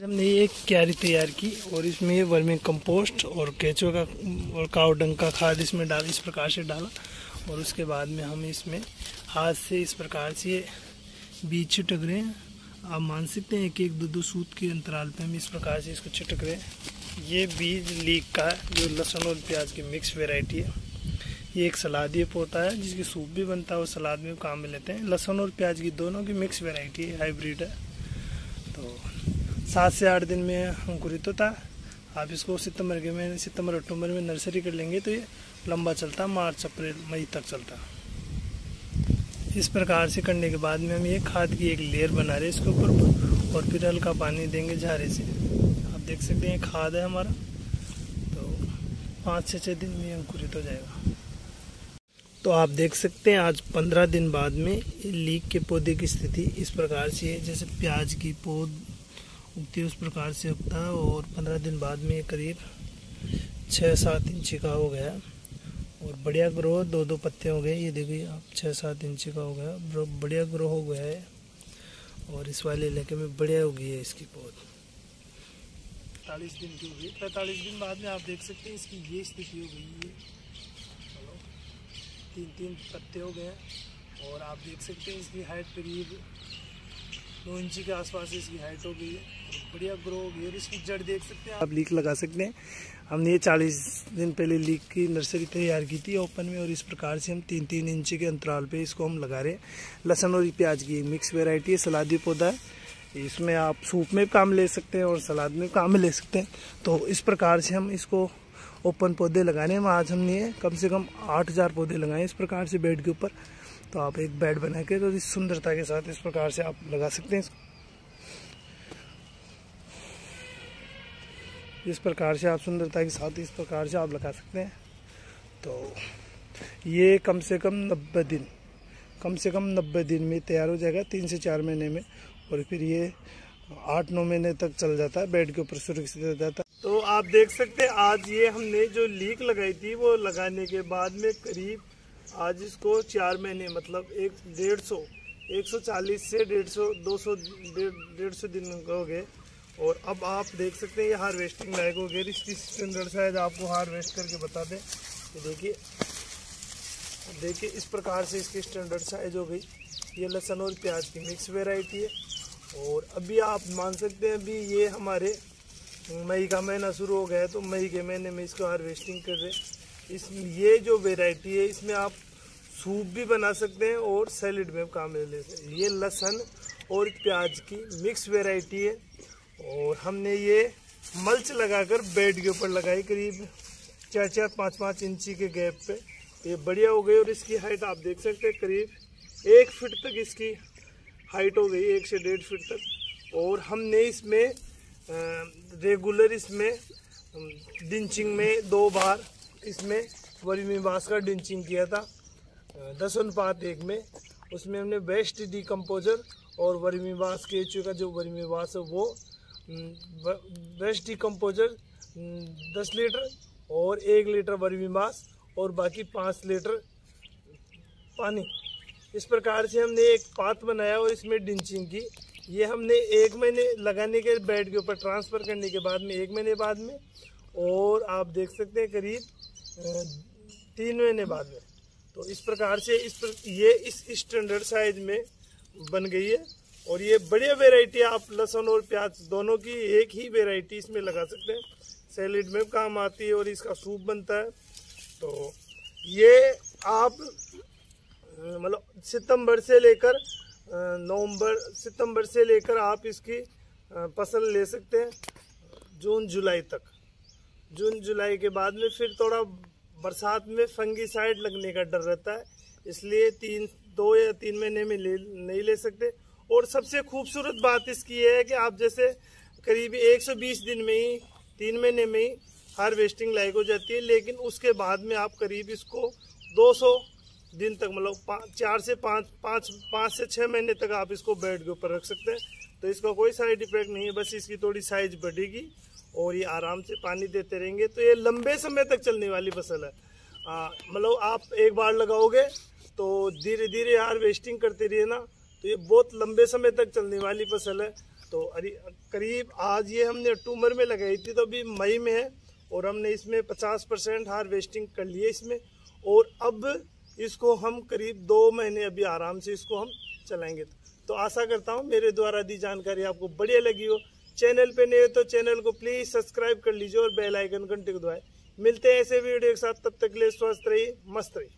हमने ये क्यारी तैयार की और इसमें ये वर्मी कंपोस्ट और केचुआ का और काव डंग का खाद इसमें डाल इस प्रकार से डाला और उसके बाद में हम इसमें हाथ से इस प्रकार से ये बीज छिटक रहे हैं। आप मान सकते हैं एक दो सूत के अंतराल पे हम इस प्रकार से इसको छिटक रहे हैं। ये बीज लीक का जो लहसुन और प्याज की मिक्स वेराइटी है। ये एक सलादी पौधा है जिसकी सूप भी बनता है और सलाद में काम में लेते हैं। लहसुन और प्याज की दोनों की मिक्स वेराइटी है, हाइब्रिड है। तो 7 से 8 दिन में अंकुरित होता है। आप इसको सितंबर अक्टूबर में नर्सरी कर लेंगे तो ये लंबा चलता है, मार्च अप्रैल मई तक चलता है। इस प्रकार से करने के बाद में हम ये खाद की एक लेयर बना रहे हैं इसके ऊपर और फिर हल्का पानी देंगे झारे से। आप देख सकते हैं खाद है हमारा, तो 5 से 6 दिन में अंकुरित हो जाएगा। तो आप देख सकते हैं आज 15 दिन बाद में लीक के पौधे की स्थिति इस प्रकार से है। जैसे प्याज की पौध उगती है उस प्रकार से उगता है और 15 दिन बाद में ये करीब 6-7 इंच का हो गया और बढ़िया ग्रो, 2-2 पत्ते हो गए। ये देखिए आप 6-7 इंच का हो गया, बढ़िया ग्रो हो गया है और इस वाले इलाके में बढ़िया उगी है इसकी पौध। 45 दिन की होगी। 45 दिन बाद में आप देख सकते हैं इसकी ये स्थिति हो गई है। 3-3 पत्ते हो गए हैं और आप देख सकते हैं इसकी हाइट करीब 2 इंच के आसपास इसकी हाइट हो गई है, बढ़िया ग्रो हो गई है। इसकी जड़ देख सकते हैं आप, लीक लगा सकते हैं। हमने ये 40 दिन पहले लीक की नर्सरी तैयार की थी ओपन में और इस प्रकार से हम 3-3 इंच के अंतराल पे इसको हम लगा रहे हैं। लहसुन और प्याज की मिक्स वेराइटी है, सलादी पौधा है। इसमें आप सूप में काम ले सकते हैं और सलाद में काम ले सकते हैं। तो इस प्रकार से हम इसको ओपन पौधे लगाने हैं। आज हमने कम से कम 8000 पौधे लगाए इस प्रकार से बेड के ऊपर। तो आप एक बेड बना के तो इस सुंदरता के साथ इस प्रकार से आप लगा सकते हैं। इस प्रकार से आप सुंदरता के साथ इस प्रकार से आप लगा सकते हैं। तो ये कम से कम 90 दिन में तैयार हो जाएगा, 3 से 4 महीने में। और फिर ये 8-9 महीने तक चल जाता है, बेड के ऊपर सुरक्षित रह जाता है। तो आप देख सकते हैं आज ये हमने जो लीक लगाई थी वो लगाने के बाद में करीब आज इसको 4 महीने मतलब 140 से 150 दिन हो गए। और अब आप देख सकते हैं ये हार्वेस्टिंग लायक हो गई। इसकी स्टैंडर्ड साइज आपको हार्वेस्ट करके बता दें तो देखिए इस प्रकार से इसकी स्टैंडर्ड साइज हो गई। ये लहसुन और प्याज की मिक्स वेराइटी है और अभी आप मान सकते हैं अभी ये हमारे मई का महीना शुरू हो गया है, तो मई के महीने में इसको हार्वेस्टिंग कर रहे हैं। ये जो वेराइटी है इसमें आप सूप भी बना सकते हैं और सैलेड में काम में ले सकते हैं। ये लहसुन और प्याज की मिक्स वेराइटी है और हमने ये मल्च लगाकर बेड के ऊपर लगाई करीब 4-4, 5-5 इंची के गैप पे। ये बढ़िया हो गई और इसकी हाइट आप देख सकते हैं करीब 1 फीट तक इसकी हाइट हो गई, 1 से 1.5 फीट तक। और हमने इसमें रेगुलर इसमें डिंचिंग में 2 बार इसमें वर्मी बास का डिंचिंग किया था 10:1 में। उसमें हमने वेस्ट डिकम्पोजर और वर्मी बास केचुए का जो वर्मी बास है वो वेस्ट डिकम्पोजर 10 लीटर और 1 लीटर वर्मी बास और बाकी 5 लीटर पानी। इस प्रकार से हमने एक पात बनाया और इसमें डिंचिंग की। ये हमने 1 महीने लगाने के बेड के ऊपर ट्रांसफ़र करने के बाद में 1 महीने बाद में और आप देख सकते हैं करीब 3 महीने बाद में। तो इस प्रकार से ये इस स्टैंडर्ड साइज में बन गई है और ये बढ़िया वेराइटी आप लहसुन और प्याज दोनों की एक ही वेराइटी इसमें लगा सकते हैं। सैलेड में काम आती है और इसका सूप बनता है। तो ये आप मतलब सितंबर से लेकर आप इसकी फसल ले सकते हैं जून जुलाई तक। जून जुलाई के बाद में फिर थोड़ा बरसात में फंगीसाइड लगने का डर रहता है, इसलिए 2 या 3 महीने में नहीं ले सकते। और सबसे खूबसूरत बात इसकी ये है कि आप जैसे करीब 120 दिन में ही 3 महीने में ही हार्वेस्टिंग लायक हो जाती है, लेकिन उसके बाद में आप करीब इसको 200 दिन तक मतलब 4 से 5 से 6 महीने तक आप इसको बेड के ऊपर रख सकते हैं। तो इसका कोई साइड इफेक्ट नहीं है, बस इसकी थोड़ी साइज बढ़ेगी और ये आराम से पानी देते रहेंगे। तो ये लंबे समय तक चलने वाली फसल है। मतलब आप एक बार लगाओगे तो धीरे धीरे हार्वेस्टिंग करते रहिए ना, तो ये बहुत लंबे समय तक चलने वाली फसल है। तो करीब आज ये हमने अक्टूबर में लगाई थी, तो अभी मई में है और हमने इसमें 50% हार्वेस्टिंग कर ली है इसमें। और अब इसको हम करीब 2 महीने अभी आराम से इसको हम चलाएंगे। तो आशा करता हूँ मेरे द्वारा दी जानकारी आपको बढ़िया लगी हो। चैनल पे नए हो तो चैनल को प्लीज सब्सक्राइब कर लीजिए और बेल आइकन घंटे को दबाएं। मिलते हैं ऐसे वीडियो के साथ, तब तक के लिए स्वस्थ रहिए, मस्त रहिए।